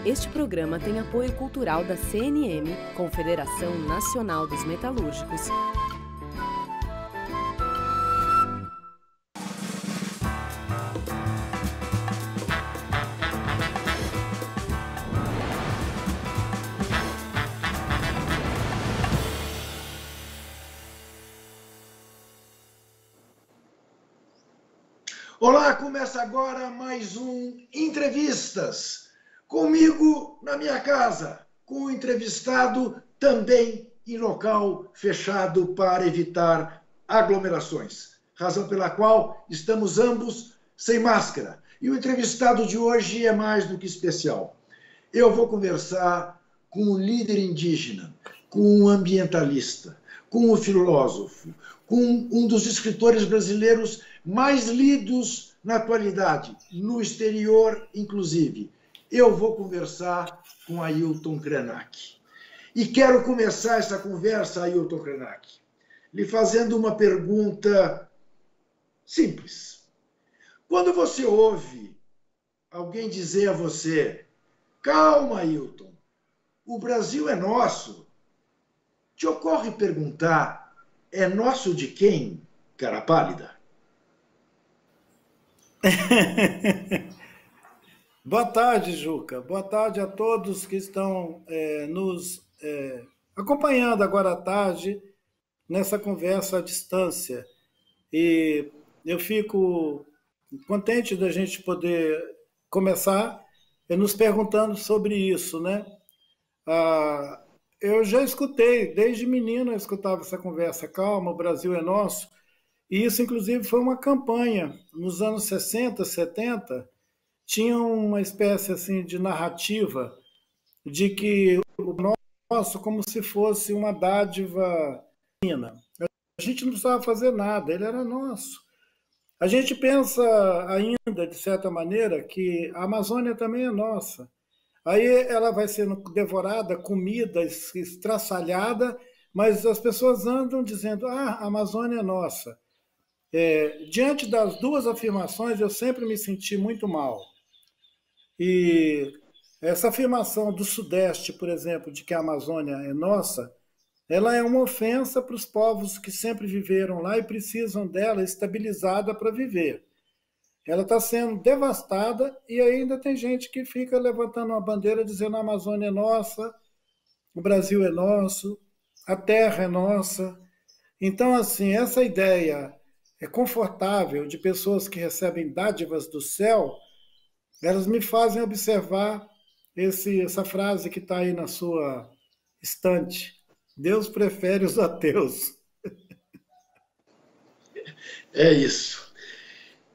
Este programa tem apoio cultural da CNM, Confederação Nacional dos Metalúrgicos. Olá, começa agora mais um Entrevistas. Comigo na minha casa, com o entrevistado também em local fechado para evitar aglomerações. Razão pela qual estamos ambos sem máscara. E o entrevistado de hoje é mais do que especial. Eu vou conversar com o líder indígena, com o ambientalista, com o filósofo, com um dos escritores brasileiros mais lidos na atualidade, no exterior inclusive. Eu vou conversar com Ailton Krenak. E quero começar essa conversa, Ailton Krenak, lhe fazendo uma pergunta simples. Quando você ouve alguém dizer a você, calma, Ailton, o Brasil é nosso, te ocorre perguntar, é nosso de quem, cara pálida? Boa tarde, Juca. Boa tarde a todos que estão nos acompanhando agora à tarde nessa conversa à distância. E eu fico contente da gente poder começar nos perguntando sobre isso, né? Eu já escutei, desde menino eu escutava essa conversa, calma, o Brasil é nosso. E isso, inclusive, foi uma campanha nos anos 60, 70, tinha uma espécie assim de narrativa de que o nosso como se fosse uma dádiva divina. A gente não precisava fazer nada, ele era nosso. A gente pensa ainda, de certa maneira, que a Amazônia também é nossa. Aí ela vai sendo devorada, comida, estraçalhada, mas as pessoas andam dizendo, a Amazônia é nossa. Diante das duas afirmações, eu sempre me senti muito mal. E essa afirmação do Sudeste, por exemplo, de que a Amazônia é nossa, ela é uma ofensa para os povos que sempre viveram lá e precisam dela estabilizada para viver. Ela está sendo devastada e ainda tem gente que fica levantando uma bandeira dizendo a Amazônia é nossa, o Brasil é nosso, a terra é nossa. Então, assim, essa ideia é confortável de pessoas que recebem dádivas do céu, elas me fazem observar essa frase que está aí na sua estante. Deus prefere os ateus. É isso.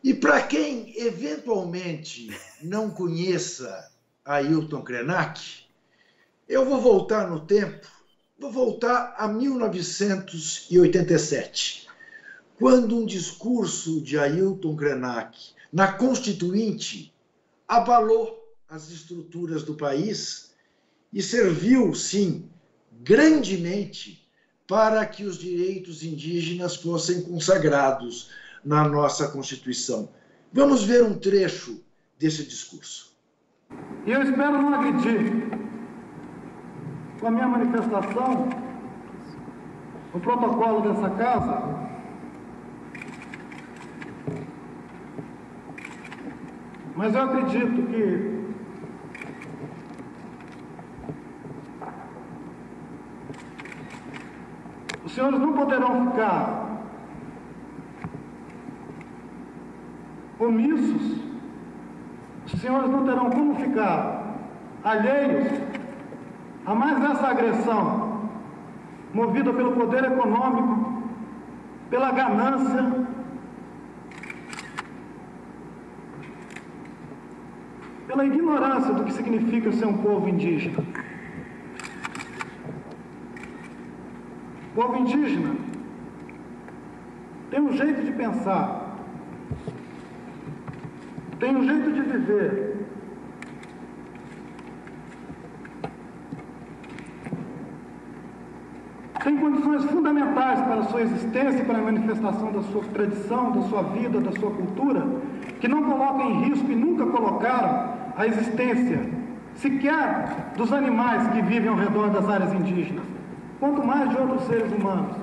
E para quem eventualmente não conheça Ailton Krenak, eu vou voltar no tempo, vou voltar a 1987. Quando um discurso de Ailton Krenak na Constituinte abalou as estruturas do país e serviu, sim, grandemente para que os direitos indígenas fossem consagrados na nossa Constituição. Vamos ver um trecho desse discurso. E eu espero não agredir com a minha manifestação o protocolo dessa casa. Mas eu acredito que os senhores não poderão ficar omissos, os senhores não terão como ficar alheios a mais essa agressão movida pelo poder econômico, pela ganância, pela ignorância do que significa ser um povo indígena. O povo indígena tem um jeito de pensar, tem um jeito de viver, tem condições fundamentais para a sua existência e para a manifestação da sua tradição, da sua vida, da sua cultura, que não colocam em risco e nunca colocaram a existência sequer dos animais que vivem ao redor das áreas indígenas, quanto mais de outros seres humanos.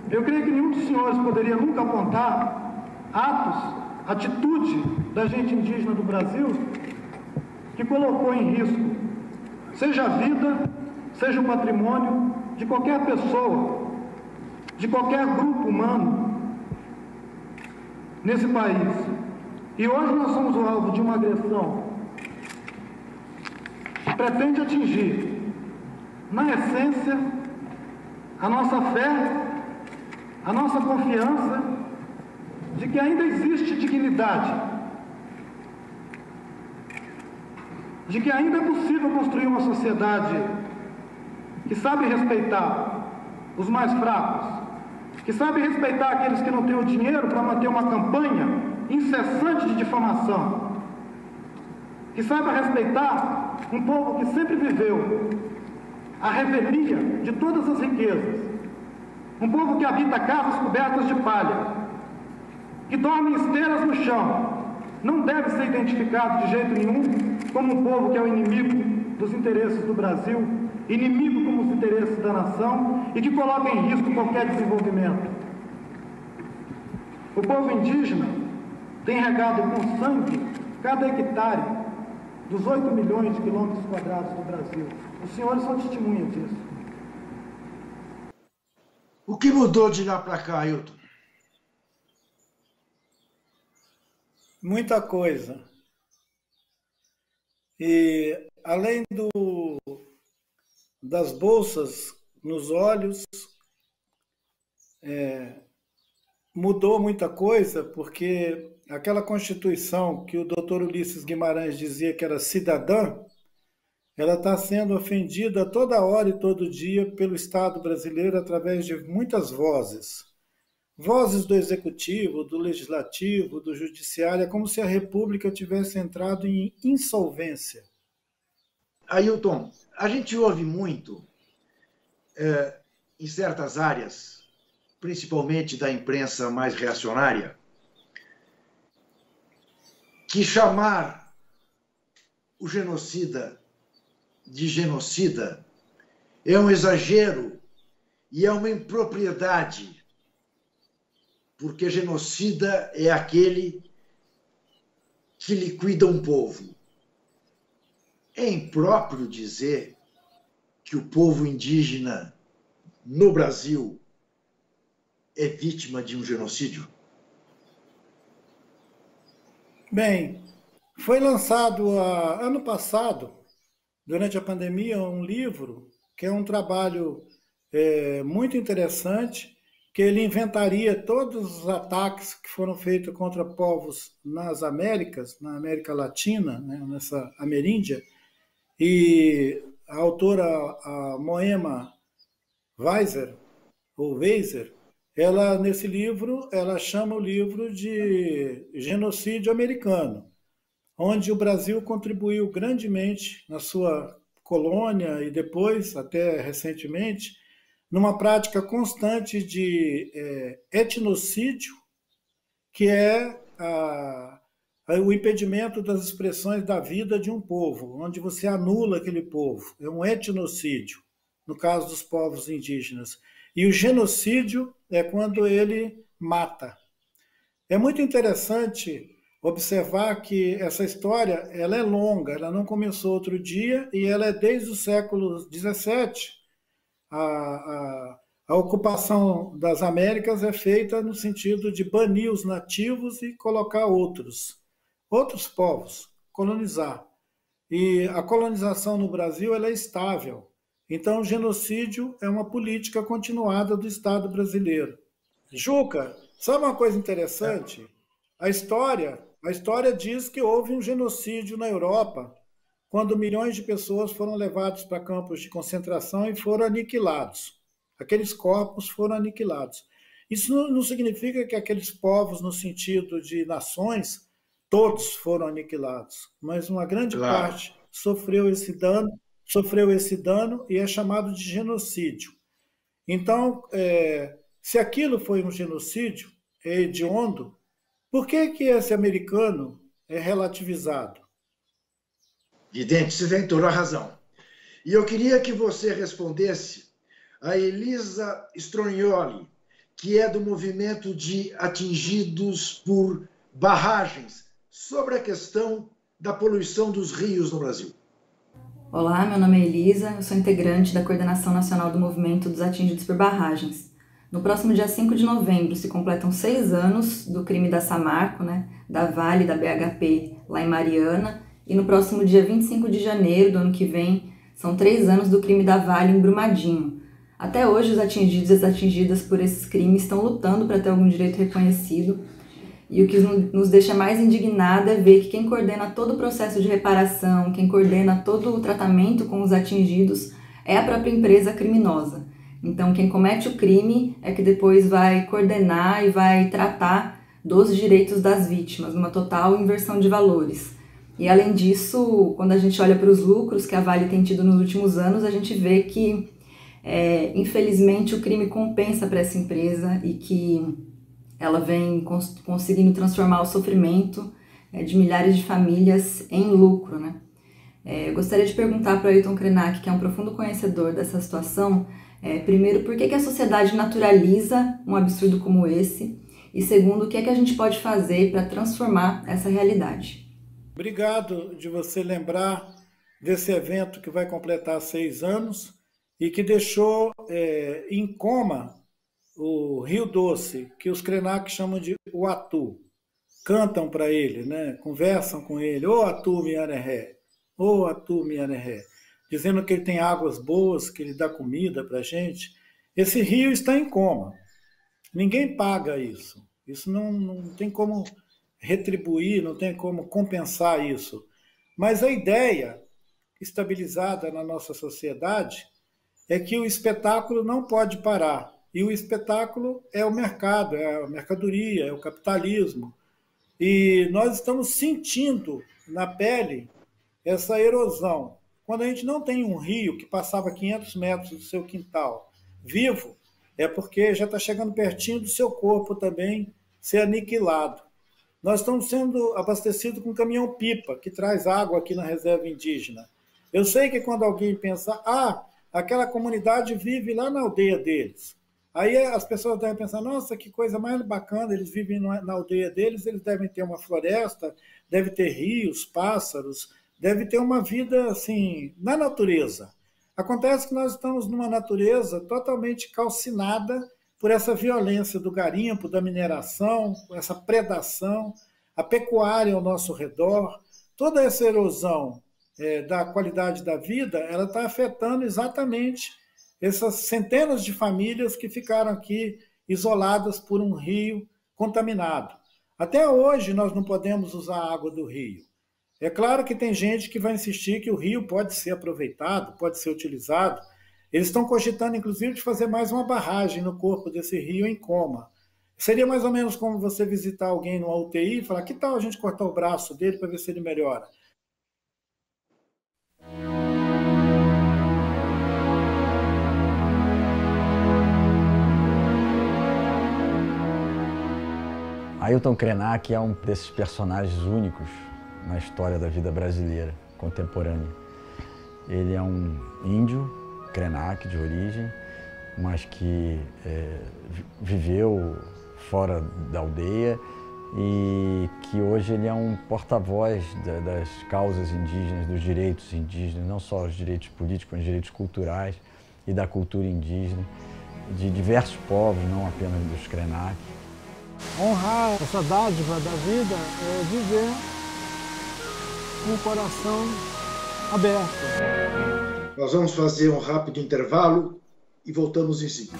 Eu creio que nenhum dos senhores poderia nunca apontar atos, atitude da gente indígena do Brasil que colocou em risco, seja a vida, seja o patrimônio de qualquer pessoa, de qualquer grupo humano nesse país. E hoje nós somos o alvo de uma agressão que pretende atingir, na essência, a nossa fé, a nossa confiança de que ainda existe dignidade, de que ainda é possível construir uma sociedade que sabe respeitar os mais fracos, que sabe respeitar aqueles que não têm o dinheiro para manter uma campanha incessante de difamação, que saiba respeitar um povo que sempre viveu a revelia de todas as riquezas, um povo que habita casas cobertas de palha, que dorme em esteiras no chão, não deve ser identificado de jeito nenhum como um povo que é o inimigo dos interesses do Brasil, inimigo como os interesses da nação e que coloca em risco qualquer desenvolvimento. O povo indígena tem regado com sangue cada hectare dos 8 milhões de quilômetros quadrados do Brasil. Os senhores são testemunhas disso. O que mudou de lá para cá, Ailton? Muita coisa. E além das bolsas nos olhos, mudou muita coisa, porque aquela Constituição que o doutor Ulisses Guimarães dizia que era cidadã, ela está sendo ofendida toda hora e todo dia pelo Estado brasileiro através de muitas vozes. Vozes do Executivo, do Legislativo, do Judiciário, é como se a República tivesse entrado em insolvência. Ailton, a gente ouve muito em certas áreas, principalmente da imprensa mais reacionária, que chamar o genocida de genocida é um exagero e é uma impropriedade, porque genocida é aquele que liquida um povo. É impróprio dizer que o povo indígena no Brasil é vítima de um genocídio? Bem, foi lançado ano passado, durante a pandemia, um livro que é um trabalho muito interessante, que ele inventaria todos os ataques que foram feitos contra povos nas Américas, na América Latina, né, nessa ameríndia, e a autora, a Moema Weiser, ou Weiser, ela, nesse livro, ela chama o livro de Genocídio Americano, onde o Brasil contribuiu grandemente na sua colônia e depois, até recentemente, numa prática constante de etnocídio, que é o impedimento das expressões da vida de um povo, onde você anula aquele povo. É um etnocídio, no caso dos povos indígenas. E o genocídio é quando ele mata. É muito interessante observar que essa história ela é longa, ela não começou outro dia e ela é desde o século XVII. A ocupação das Américas é feita no sentido de banir os nativos e colocar outros povos, colonizar. E a colonização no Brasil ela é estável. Então, o genocídio é uma política continuada do Estado brasileiro. Juca, sabe uma coisa interessante? A história diz que houve um genocídio na Europa, quando milhões de pessoas foram levadas para campos de concentração e foram aniquilados. Aqueles corpos foram aniquilados. Isso não significa que aqueles povos, no sentido de nações, todos foram aniquilados, mas uma grande parte sofreu esse dano e é chamado de genocídio. Então, se aquilo foi um genocídio, é hediondo, por que esse americano é relativizado? Evidente, você tem toda a razão. E eu queria que você respondesse a Elisa Stronioli, que é do movimento de atingidos por barragens, sobre a questão da poluição dos rios no Brasil. Olá, meu nome é Elisa, eu sou integrante da Coordenação Nacional do Movimento dos Atingidos por Barragens. No próximo dia 5 de novembro se completam 6 anos do crime da Samarco, da Vale, da BHP, lá em Mariana, e no próximo dia 25 de janeiro do ano que vem são 3 anos do crime da Vale em Brumadinho. Até hoje os atingidos e as atingidas por esses crimes estão lutando para ter algum direito reconhecido, e o que nos deixa mais indignada é ver que quem coordena todo o processo de reparação, quem coordena todo o tratamento com os atingidos é a própria empresa criminosa. Então, quem comete o crime é que depois vai coordenar e vai tratar dos direitos das vítimas, numa total inversão de valores. E, além disso, quando a gente olha para os lucros que a Vale tem tido nos últimos anos, a gente vê que, infelizmente, o crime compensa para essa empresa e que ela vem conseguindo transformar o sofrimento de milhares de famílias em lucro, Eu gostaria de perguntar para o Ailton Krenak, que é um profundo conhecedor dessa situação, primeiro, por que a sociedade naturaliza um absurdo como esse? E segundo, o que é que a gente pode fazer para transformar essa realidade? Obrigado de você lembrar desse evento que vai completar 6 anos e que deixou em coma o Rio Doce, que os Krenak chamam de Uatu. Cantam para ele, conversam com ele, ô Atu Mianeré, ô Atu Mianeré, dizendo que ele tem águas boas, que ele dá comida para a gente. Esse rio está em coma. Ninguém paga isso. Isso não tem como retribuir, não tem como compensar isso. Mas a ideia estabilizada na nossa sociedade é que o espetáculo não pode parar. E o espetáculo é o mercado, é a mercadoria, é o capitalismo. E nós estamos sentindo na pele essa erosão. Quando a gente não tem um rio que passava 500 metros do seu quintal vivo, é porque já está chegando pertinho do seu corpo também ser aniquilado. Nós estamos sendo abastecidos com caminhão-pipa, que traz água aqui na reserva indígena. Eu sei que quando alguém pensa, aquela comunidade vive lá na aldeia deles. Aí as pessoas devem pensar, nossa, que coisa mais bacana, eles vivem na aldeia deles, eles devem ter uma floresta, devem ter rios, pássaros, deve ter uma vida assim, na natureza. Acontece que nós estamos numa natureza totalmente calcinada por essa violência do garimpo, da mineração, essa predação, a pecuária ao nosso redor, toda essa erosão da qualidade da vida, ela está afetando exatamente essas centenas de famílias que ficaram aqui isoladas por um rio contaminado. Até hoje nós não podemos usar a água do rio. É claro que tem gente que vai insistir que o rio pode ser aproveitado, pode ser utilizado. Eles estão cogitando, inclusive, de fazer mais uma barragem no corpo desse rio em coma. Seria mais ou menos como você visitar alguém numa UTI e falar, que tal a gente cortar o braço dele para ver se ele melhora? Ailton Krenak é um desses personagens únicos na história da vida brasileira contemporânea. Ele é um índio, Krenak de origem, mas que viveu fora da aldeia e que hoje ele é um porta-voz das causas indígenas, dos direitos indígenas, não só os direitos políticos, mas os direitos culturais e da cultura indígena, de diversos povos, não apenas dos Krenak. Honrar essa dádiva da vida é viver com o coração aberto. Nós vamos fazer um rápido intervalo e voltamos em seguida.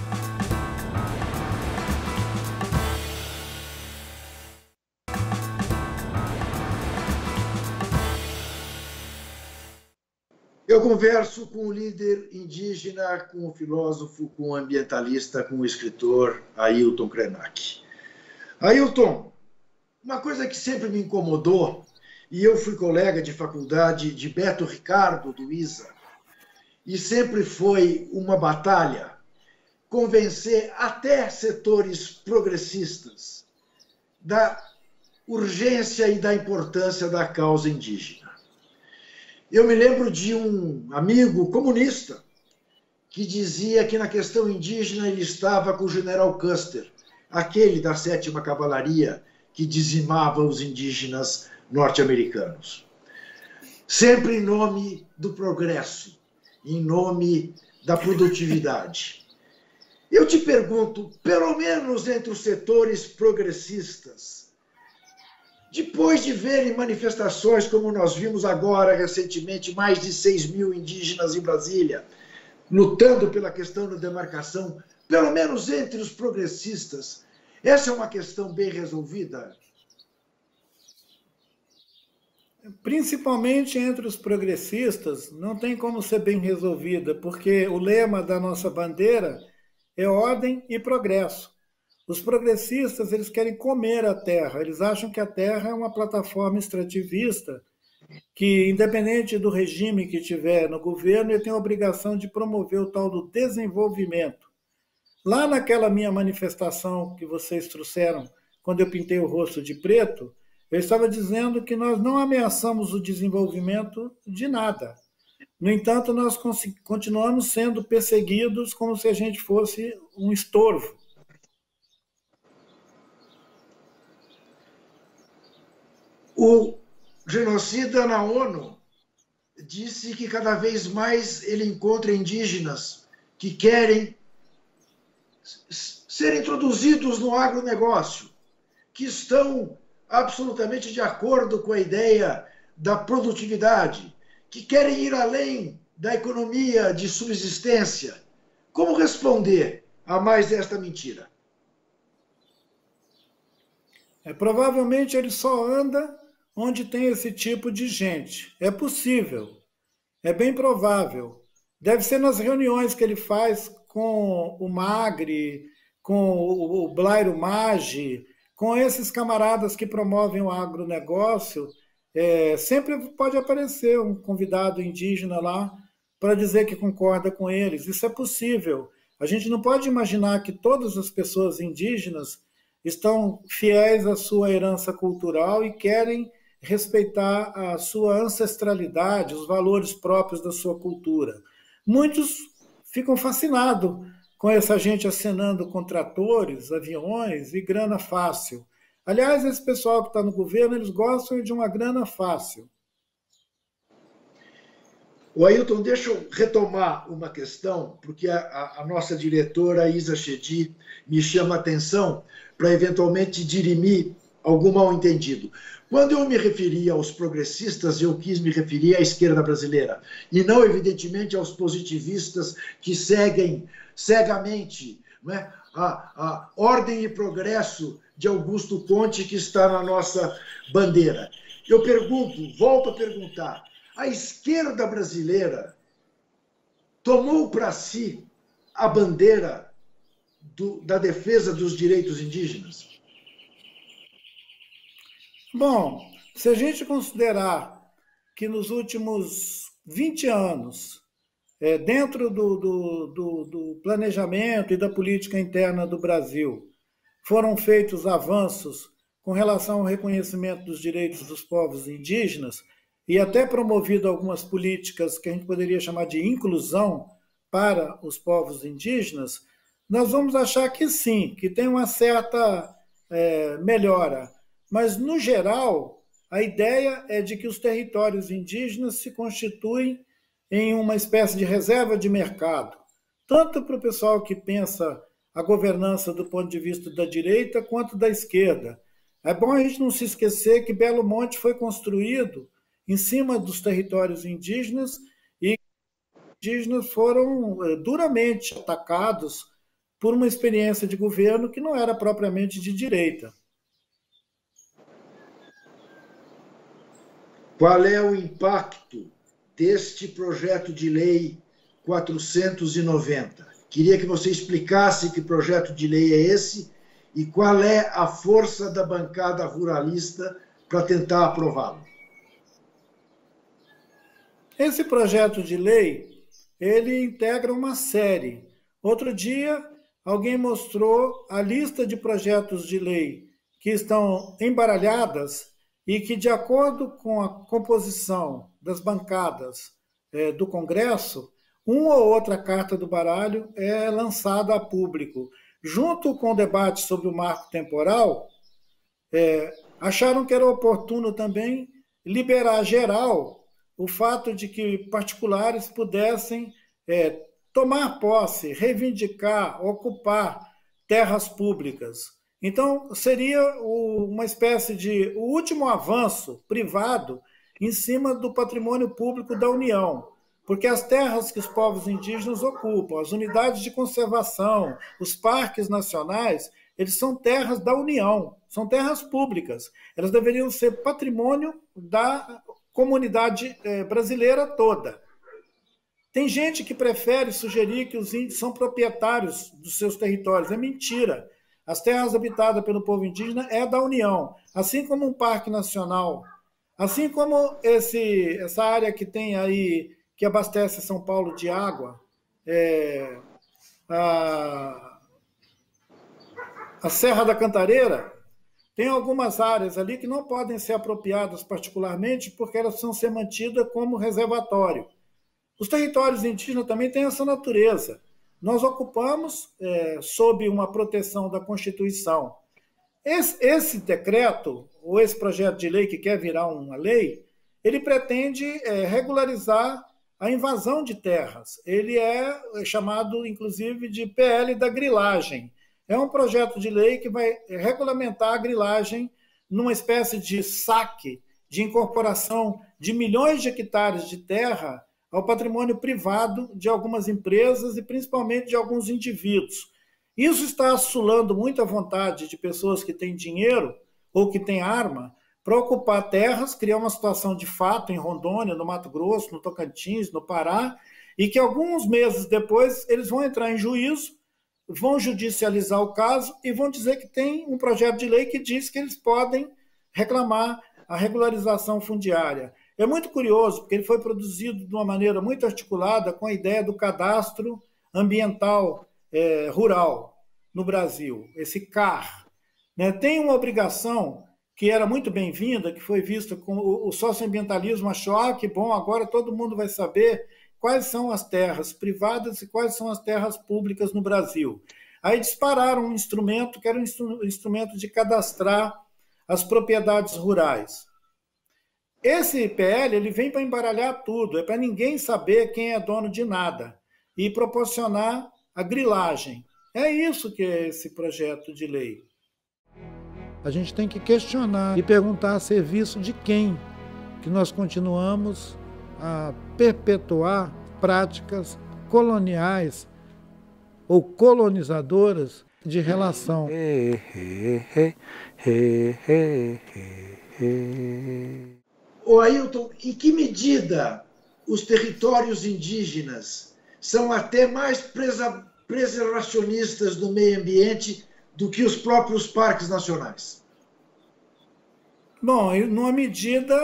Eu converso com o líder indígena, com o filósofo, com o ambientalista, com o escritor Ailton Krenak. Ailton, uma coisa que sempre me incomodou, e eu fui colega de faculdade de Beto Ricardo, do ISA, e sempre foi uma batalha convencer até setores progressistas da urgência e da importância da causa indígena. Eu me lembro de um amigo comunista que dizia que na questão indígena ele estava com o general Custer, aquele da 7ª Cavalaria que dizimava os indígenas norte-americanos. Sempre em nome do progresso, em nome da produtividade. Eu te pergunto, pelo menos entre os setores progressistas, depois de verem manifestações como nós vimos agora, recentemente, mais de 6.000 indígenas em Brasília, lutando pela questão da demarcação, pelo menos entre os progressistas, essa é uma questão bem resolvida? Principalmente entre os progressistas, não tem como ser bem resolvida, porque o lema da nossa bandeira é ordem e progresso. Os progressistas, eles querem comer a terra, eles acham que a terra é uma plataforma extrativista que, independente do regime que tiver no governo, ele tem a obrigação de promover o tal do desenvolvimento. Lá naquela minha manifestação que vocês trouxeram, quando eu pintei o rosto de preto, eu estava dizendo que nós não ameaçamos o desenvolvimento de nada. No entanto, nós continuamos sendo perseguidos como se a gente fosse um estorvo. O genocida na ONU disse que cada vez mais ele encontra indígenas que querem ser introduzidos no agronegócio, que estão absolutamente de acordo com a ideia da produtividade, que querem ir além da economia de subsistência. Como responder a mais esta mentira? Provavelmente ele só anda onde tem esse tipo de gente. É possível, é bem provável. Deve ser nas reuniões que ele faz com o Magre, com o Blairo Maggi, com esses camaradas que promovem o agronegócio. Sempre pode aparecer um convidado indígena lá para dizer que concorda com eles. Isso é possível. A gente não pode imaginar que todas as pessoas indígenas estão fiéis à sua herança cultural e querem respeitar a sua ancestralidade, os valores próprios da sua cultura. Muitos ficam fascinados com essa gente acenando com tratores, aviões e grana fácil. Aliás, esse pessoal que está no governo, eles gostam de uma grana fácil. O Ailton, deixa eu retomar uma questão, porque a nossa diretora, Isa Chedi, me chama a atenção para eventualmente dirimir algum mal-entendido. Quando eu me referi aos progressistas, eu quis me referir à esquerda brasileira, e não, evidentemente, aos positivistas que seguem cegamente, não é, a ordem e progresso de Augusto Conte que está na nossa bandeira. Eu pergunto, volto a perguntar, a esquerda brasileira tomou para si a bandeira da defesa dos direitos indígenas? Bom, se a gente considerar que nos últimos 20 anos, dentro do planejamento e da política interna do Brasil, foram feitos avanços com relação ao reconhecimento dos direitos dos povos indígenas e até promovido algumas políticas que a gente poderia chamar de inclusão para os povos indígenas, nós vamos achar que sim, que tem uma certa melhora. Mas, no geral, a ideia é de que os territórios indígenas se constituem em uma espécie de reserva de mercado, tanto para o pessoal que pensa a governança do ponto de vista da direita quanto da esquerda. É bom a gente não se esquecer que Belo Monte foi construído em cima dos territórios indígenas e os indígenas foram duramente atacados por uma experiência de governo que não era propriamente de direita. Qual é o impacto deste projeto de lei 490? Queria que você explicasse que projeto de lei é esse e qual é a força da bancada ruralista para tentar aprová-lo. Esse projeto de lei, ele integra uma série. Outro dia, alguém mostrou a lista de projetos de lei que estão embaralhadas e que, de acordo com a composição das bancadas do Congresso, uma ou outra carta do baralho é lançada a público. Junto com o debate sobre o marco temporal, acharam que era oportuno também liberar geral o fato de que particulares pudessem tomar posse, reivindicar, ocupar terras públicas. Então, seria uma espécie de o último avanço privado em cima do patrimônio público da União, porque as terras que os povos indígenas ocupam, as unidades de conservação, os parques nacionais, eles são terras da União, são terras públicas. Elas deveriam ser patrimônio da comunidade brasileira toda. Tem gente que prefere sugerir que os índios são proprietários dos seus territórios. É mentira. As terras habitadas pelo povo indígena é da União, assim como um parque nacional, assim como essa área que tem aí, que abastece São Paulo de água, a Serra da Cantareira, tem algumas áreas ali que não podem ser apropriadas particularmente porque elas precisam ser mantidas como reservatório. Os territórios indígenas também têm essa natureza. Nós ocupamos sob uma proteção da Constituição. Esse decreto, ou esse projeto de lei que quer virar uma lei, ele pretende regularizar a invasão de terras. Ele é chamado, inclusive, de PL da grilagem. É um projeto de lei que vai regulamentar a grilagem numa espécie de saque, de incorporação de milhões de hectares de terra ao patrimônio privado de algumas empresas e principalmente de alguns indivíduos. Isso está assolando muita vontade de pessoas que têm dinheiro ou que têm arma para ocupar terras, criar uma situação de fato em Rondônia, no Mato Grosso, no Tocantins, no Pará, e que alguns meses depois eles vão entrar em juízo, vão judicializar o caso e vão dizer que tem um projeto de lei que diz que eles podem reclamar a regularização fundiária. É muito curioso, porque ele foi produzido de uma maneira muito articulada com a ideia do cadastro ambiental rural no Brasil, esse CAR. Tem uma obrigação que era muito bem-vinda, que foi vista com o socioambientalismo, achou que bom, agora todo mundo vai saber quais são as terras privadas e quais são as terras públicas no Brasil. Aí dispararam um instrumento que era um instrumento de cadastrar as propriedades rurais. Esse PL ele vem para embaralhar tudo, é para ninguém saber quem é dono de nada e proporcionar a grilagem. É isso que é esse projeto de lei. A gente tem que questionar e perguntar a serviço de quem que nós continuamos a perpetuar práticas coloniais ou colonizadoras de relação. Ô Ailton, em que medida os territórios indígenas são até mais preservacionistas do meio ambiente do que os próprios parques nacionais? Bom, numa medida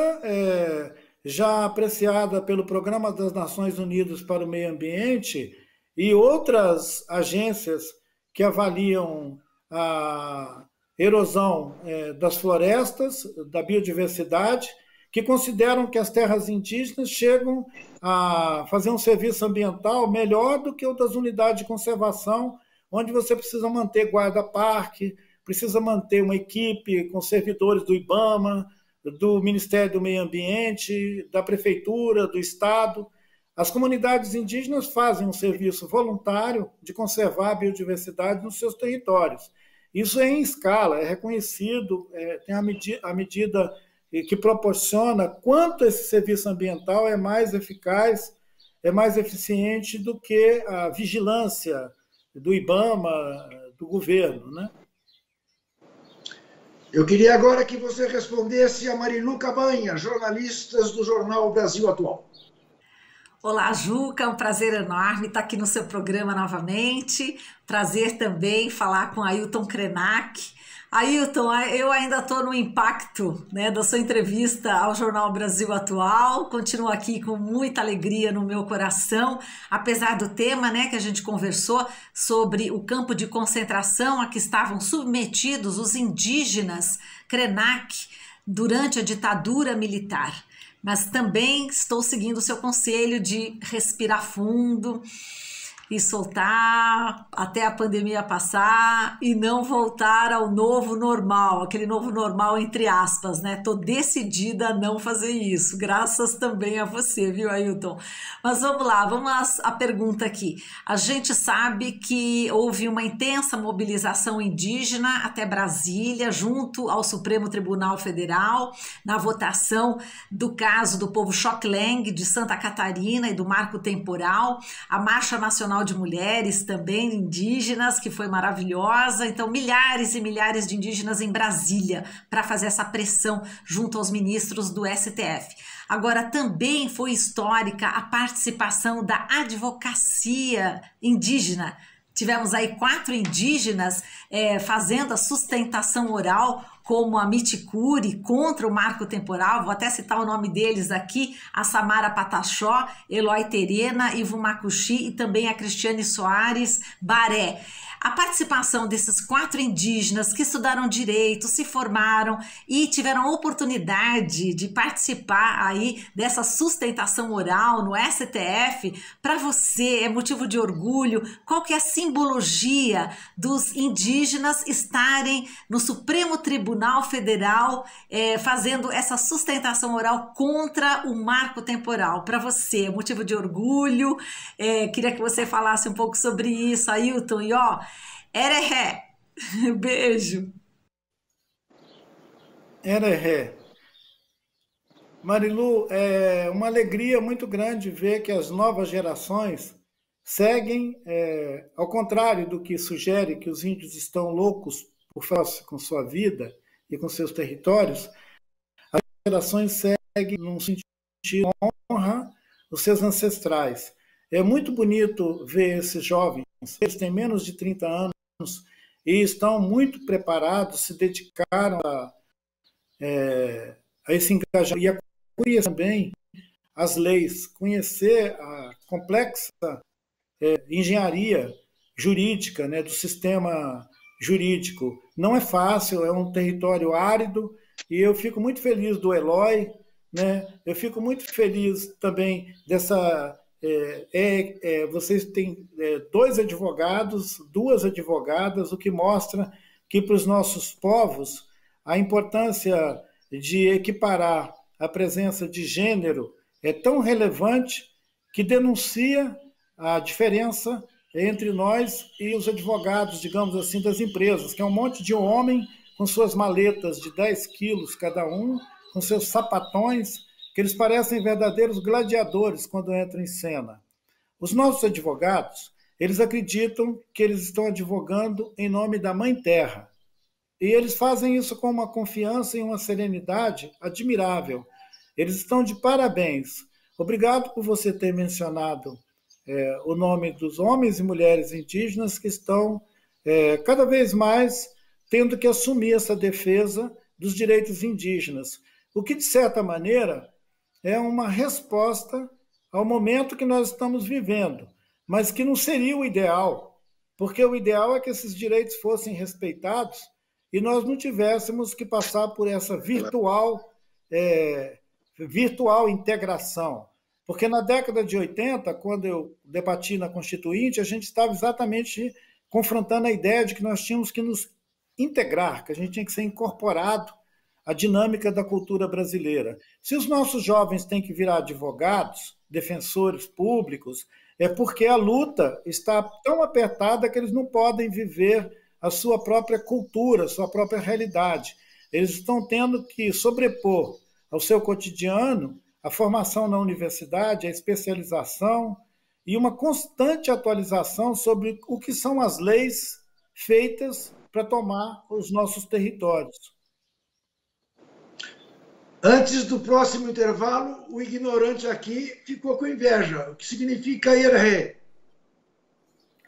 já apreciada pelo Programa das Nações Unidas para o Meio Ambiente e outras agências que avaliam a erosão das florestas, da biodiversidade, que consideram que as terras indígenas chegam a fazer um serviço ambiental melhor do que o das unidades de conservação, onde você precisa manter guarda-parque, precisa manter uma equipe com servidores do IBAMA, do Ministério do Meio Ambiente, da Prefeitura, do Estado. As comunidades indígenas fazem um serviço voluntário de conservar a biodiversidade nos seus territórios. Isso é em escala, é reconhecido, tem a medida que proporciona quanto esse serviço ambiental é mais eficaz, é mais eficiente do que a vigilância do IBAMA, do governo, né? Eu queria agora que você respondesse a Marilu Cabanha, jornalista do jornal Brasil Atual. Olá, Juca, é um prazer enorme estar aqui no seu programa novamente. Prazer também falar com Ailton Krenak. Ailton, eu ainda estou no impacto, né, da sua entrevista ao Jornal Brasil Atual. Continuo aqui com muita alegria no meu coração, apesar do tema, né, que a gente conversou sobre o campo de concentração a que estavam submetidos os indígenas Krenak durante a ditadura militar, mas também estou seguindo o seu conselho de respirar fundo e soltar até a pandemia passar e não voltar ao novo normal, aquele novo normal entre aspas, né? Tô decidida a não fazer isso, graças também a você, viu, Ailton? Mas vamos lá, vamos à pergunta aqui. A gente sabe que houve uma intensa mobilização indígena até Brasília, junto ao Supremo Tribunal Federal, na votação do caso do povo Xoklenger de Santa Catarina e do marco temporal, a Marcha Nacional de Mulheres também indígenas, que foi maravilhosa. Então, milhares e milhares de indígenas em Brasília para fazer essa pressão junto aos ministros do STF. Agora, também foi histórica a participação da advocacia indígena. Tivemos aí 4 indígenas fazendo a sustentação oral, como a Miticuri, contra o marco temporal. Vou até citar o nome deles aqui: a Samara Pataxó, Eloy Terena, Ivo Macuxi e também a Cristiane Soares Baré. A participação desses 4 indígenas que estudaram direito, se formaram e tiveram a oportunidade de participar aí dessa sustentação oral no STF, para você é motivo de orgulho? Qual que é a simbologia dos indígenas estarem no Supremo Tribunal Federal fazendo essa sustentação oral contra o marco temporal? Para você é motivo de orgulho? Queria que você falasse um pouco sobre isso, Ailton, e Ereré, beijo. Ereré. Marilu, é uma alegria muito grande ver que as novas gerações seguem, ao contrário do que sugere que os índios estão loucos por fazer com sua vida e com seus territórios, as gerações seguem num sentido de honra os seus ancestrais. É muito bonito ver esses jovens, eles têm menos de 30 anos e estão muito preparados, se dedicaram a esse engajamento e a conhecer também as leis, conhecer a complexa engenharia jurídica, né, do sistema jurídico. Não é fácil, é um território árido, e eu fico muito feliz do Eloy, né? Eu fico muito feliz também dessa... vocês têm 2 advogados, 2 advogadas, o que mostra que para os nossos povos a importância de equiparar a presença de gênero é tão relevante que denuncia a diferença entre nós e os advogados, digamos assim, das empresas, que é um monte de homem com suas maletas de 10 quilos cada um, com seus sapatões, que eles parecem verdadeiros gladiadores quando entram em cena. Os nossos advogados, eles acreditam que eles estão advogando em nome da Mãe Terra. E eles fazem isso com uma confiança e uma serenidade admirável. Eles estão de parabéns. Obrigado por você ter mencionado o nome dos homens e mulheres indígenas que estão cada vez mais tendo que assumir essa defesa dos direitos indígenas. O que, de certa maneira, é uma resposta ao momento que nós estamos vivendo, mas que não seria o ideal, porque o ideal é que esses direitos fossem respeitados e nós não tivéssemos que passar por essa virtual integração. Porque na década de 80, quando eu debati na Constituinte, a gente estava exatamente confrontando a ideia de que nós tínhamos que nos integrar, que a gente tinha que ser incorporado à dinâmica da cultura brasileira. Se os nossos jovens têm que virar advogados, defensores públicos, é porque a luta está tão apertada que eles não podem viver a sua própria cultura, a sua própria realidade. Eles estão tendo que sobrepor ao seu cotidiano a formação na universidade, a especialização e uma constante atualização sobre o que são as leis feitas para tomar os nossos territórios. Antes do próximo intervalo, o ignorante aqui ficou com inveja. O que significa erré?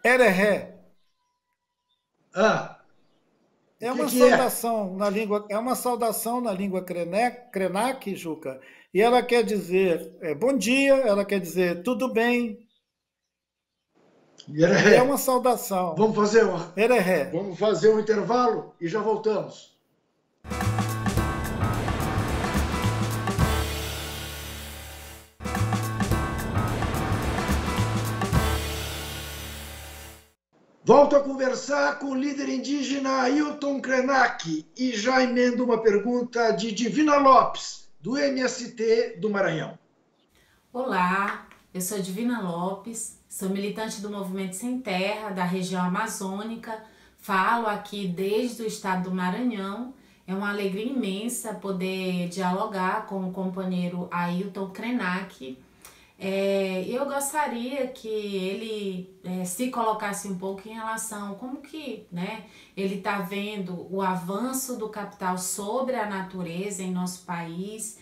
Erré. É uma saudação na língua, Krenak, Juca, e ela quer dizer bom dia, ela quer dizer tudo bem. Erré. É uma saudação. Vamos fazer um intervalo e já voltamos. Volto a conversar com o líder indígena Ailton Krenak e já emendo uma pergunta de Divina Lopes, do MST do Maranhão. Olá, eu sou Divina Lopes, sou militante do Movimento Sem Terra, da região amazônica, falo aqui desde o estado do Maranhão. É uma alegria imensa poder dialogar com o companheiro Ailton Krenak. Eu gostaria que ele se colocasse um pouco em relação a como que, né, ele está vendo o avanço do capital sobre a natureza em nosso país,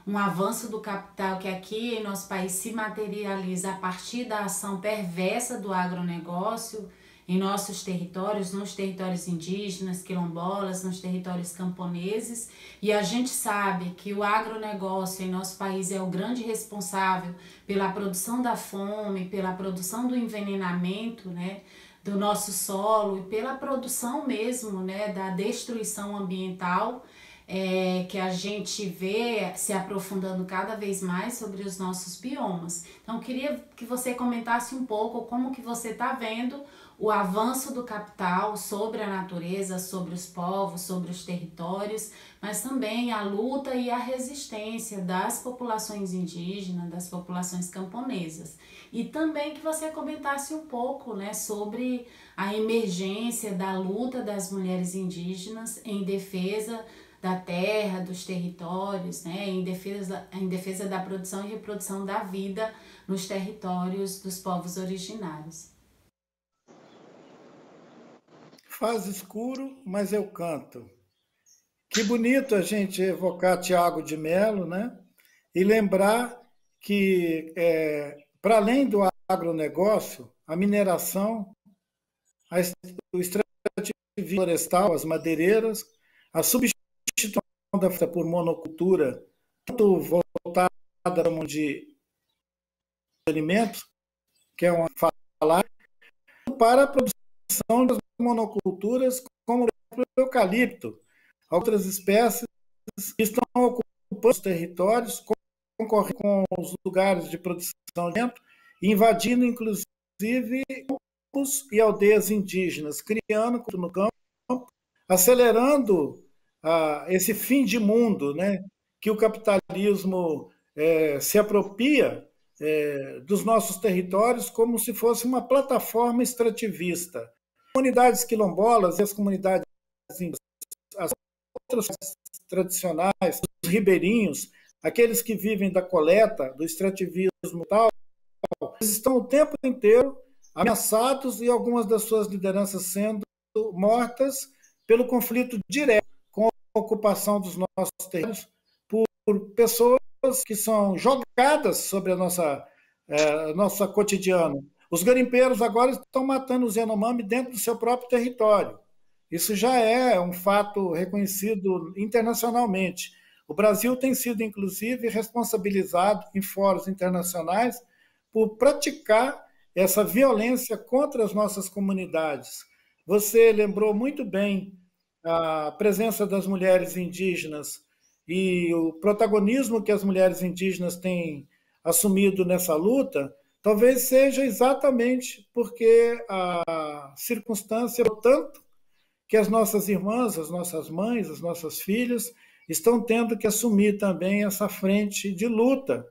um avanço do capital que aqui em nosso país se materializa a partir da ação perversa do agronegócio em nossos territórios, nos territórios indígenas, quilombolas, nos territórios camponeses, e a gente sabe que o agronegócio em nosso país é o grande responsável pela produção da fome, pela produção do envenenamento, né, do nosso solo e pela produção mesmo, né, da destruição ambiental, que a gente vê se aprofundando cada vez mais sobre os nossos biomas. Então, eu queria que você comentasse um pouco como que você está vendo o avanço do capital sobre a natureza, sobre os povos, sobre os territórios, mas também a luta e a resistência das populações indígenas, das populações camponesas. E também que você comentasse um pouco, né, sobre a emergência da luta das mulheres indígenas em defesa da terra, dos territórios, né, em defesa da produção e reprodução da vida nos territórios dos povos originários. Faz escuro, mas eu canto. Que bonito a gente evocar Tiago de Mello, né? E lembrar que, para além do agronegócio, a mineração, o extrativismo florestal, as madeireiras, a substituição da floresta por monocultura, tanto voltada de alimentos, que é uma falar, para a produção das monoculturas, como o eucalipto. Outras espécies que estão ocupando os territórios, concorrendo com os lugares de produção de alimento, invadindo, inclusive, campos e aldeias indígenas, criando no campo, acelerando esse fim de mundo, né, que o capitalismo se apropria dos nossos territórios como se fosse uma plataforma extrativista. Comunidades quilombolas e as comunidades indígenas, as outras tradicionais, os ribeirinhos, aqueles que vivem da coleta, do extrativismo tal, eles estão o tempo inteiro ameaçados e algumas das suas lideranças sendo mortas pelo conflito direto com a ocupação dos nossos territórios por pessoas que são jogadas sobre a nossa cotidiano. Os garimpeiros agora estão matando os Yanomami dentro do seu próprio território. Isso já é um fato reconhecido internacionalmente. O Brasil tem sido, inclusive, responsabilizado em fóruns internacionais por praticar essa violência contra as nossas comunidades. Você lembrou muito bem a presença das mulheres indígenas e o protagonismo que as mulheres indígenas têm assumido nessa luta. Talvez seja exatamente porque a circunstância é tanto que as nossas irmãs, as nossas mães, as nossas filhas estão tendo que assumir também essa frente de luta,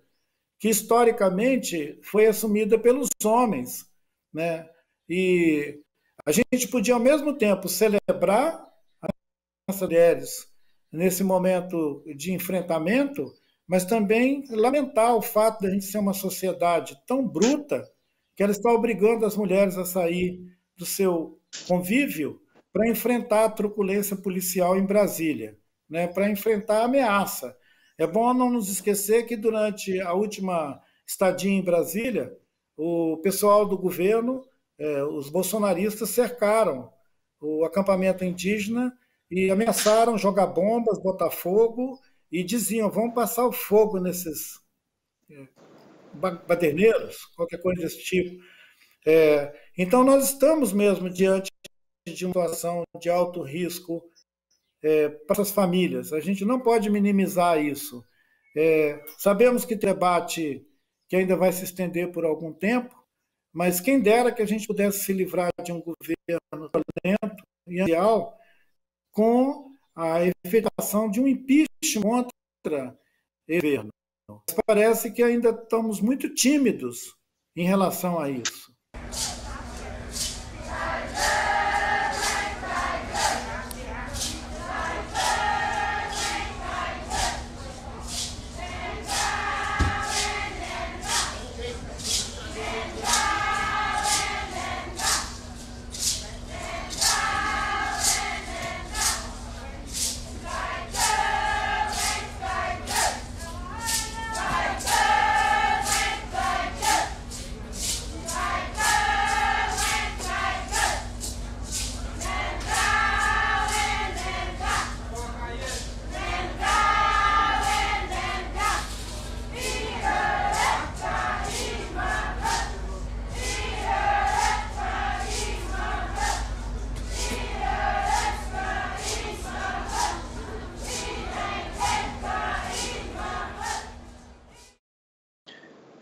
que historicamente foi assumida pelos homens, né? E a gente podia, ao mesmo tempo, celebrar as mulheres nesse momento de enfrentamento, mas também lamentar o fato de a gente ser uma sociedade tão bruta que ela está obrigando as mulheres a sair do seu convívio para enfrentar a truculência policial em Brasília, né, para enfrentar a ameaça. É bom não nos esquecer que durante a última estadia em Brasília, o pessoal do governo, os bolsonaristas, cercaram o acampamento indígena e ameaçaram jogar bombas, botar fogo, e diziam, vamos passar o fogo nesses baderneiros, qualquer coisa desse tipo. Então, nós estamos mesmo diante de uma situação de alto risco para essas famílias. A gente não pode minimizar isso. Sabemos que debate que ainda vai se estender por algum tempo, mas quem dera que a gente pudesse se livrar de um governo violento e antial com a efetivação de um impeachment contra esse governo. Mas parece que ainda estamos muito tímidos em relação a isso.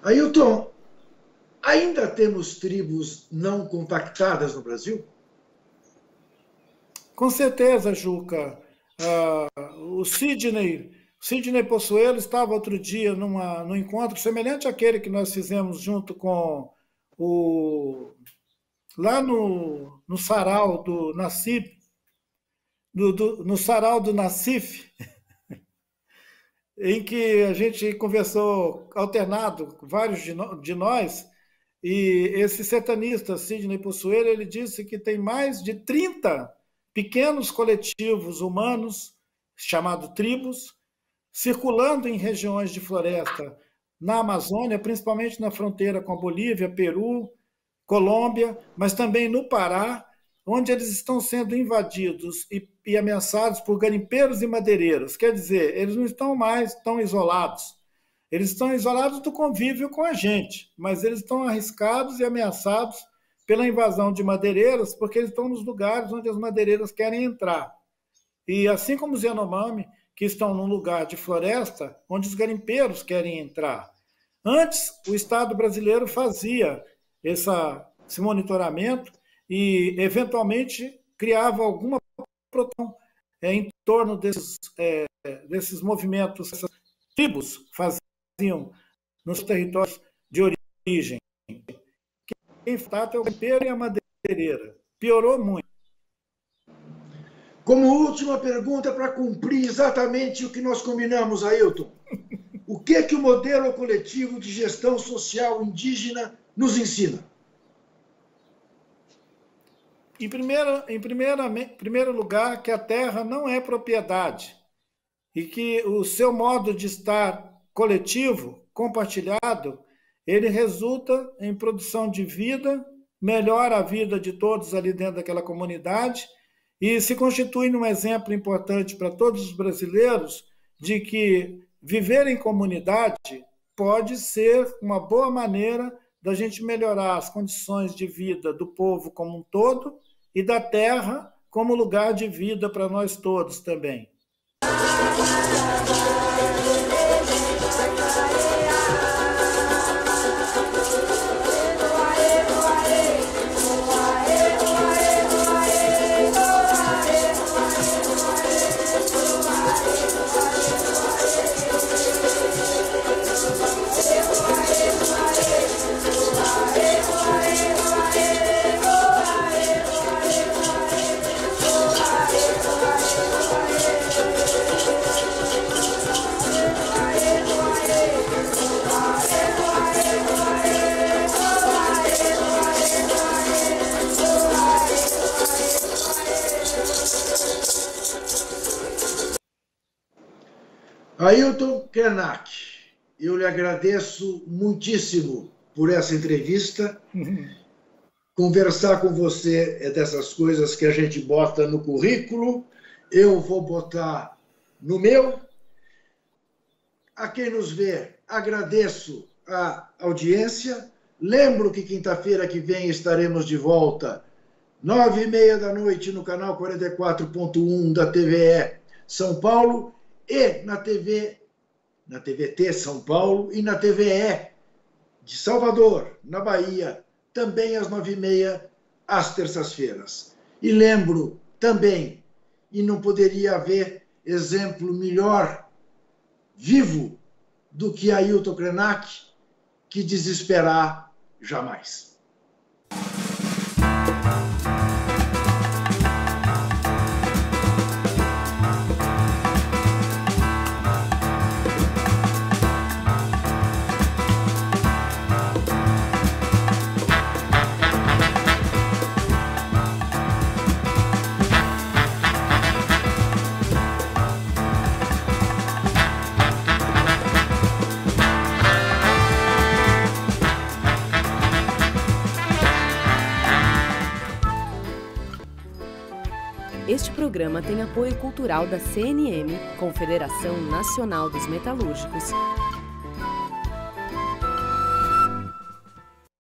Ailton, ainda temos tribos não compactadas no Brasil? Com certeza, Juca. O Sidney Possuelo estava outro dia num encontro semelhante àquele que nós fizemos junto com lá no sarau do Nassif, no sarau do Nassif, em que a gente conversou alternado, vários de nós, e esse sertanista, Sidney Possuelo, ele disse que tem mais de 30 pequenos coletivos humanos, chamados tribos, circulando em regiões de floresta na Amazônia, principalmente na fronteira com a Bolívia, Peru, Colômbia, mas também no Pará, onde eles estão sendo invadidos e ameaçados por garimpeiros e madeireiros. Quer dizer, eles não estão mais tão isolados. Eles estão isolados do convívio com a gente, mas eles estão arriscados e ameaçados pela invasão de madeireiros, porque eles estão nos lugares onde as madeireiras querem entrar. E assim como os Yanomami, que estão num lugar de floresta onde os garimpeiros querem entrar. Antes, o Estado brasileiro fazia esse monitoramento e, eventualmente, criava alguma proteção em torno desses movimentos, essas tribos faziam nos territórios de origem. Quem fato é o garimpeiro e a madeireira. Piorou muito. Como última pergunta, para cumprir exatamente o que nós combinamos, Ailton, o que o modelo coletivo de gestão social indígena nos ensina? Em primeiro lugar, que a terra não é propriedade e que o seu modo de estar coletivo, compartilhado, ele resulta em produção de vida, melhora a vida de todos ali dentro daquela comunidade e se constitui num exemplo importante para todos os brasileiros de que viver em comunidade pode ser uma boa maneira da gente melhorar as condições de vida do povo como um todo e da terra como lugar de vida para nós todos também. Ailton Krenak, eu lhe agradeço muitíssimo por essa entrevista. Conversar com você é dessas coisas que a gente bota no currículo, eu vou botar no meu. A quem nos vê, agradeço a audiência. Lembro que quinta-feira que vem estaremos de volta, 9h30 da noite, no canal 44.1 da TVE São Paulo, e na TVT São Paulo e na TVE de Salvador, na Bahia, também às 9h30, às terças-feiras. E lembro também, e não poderia haver exemplo melhor, vivo, do que Ailton Krenak, que desesperar jamais. Este programa tem apoio cultural da CNM, Confederação Nacional dos Metalúrgicos.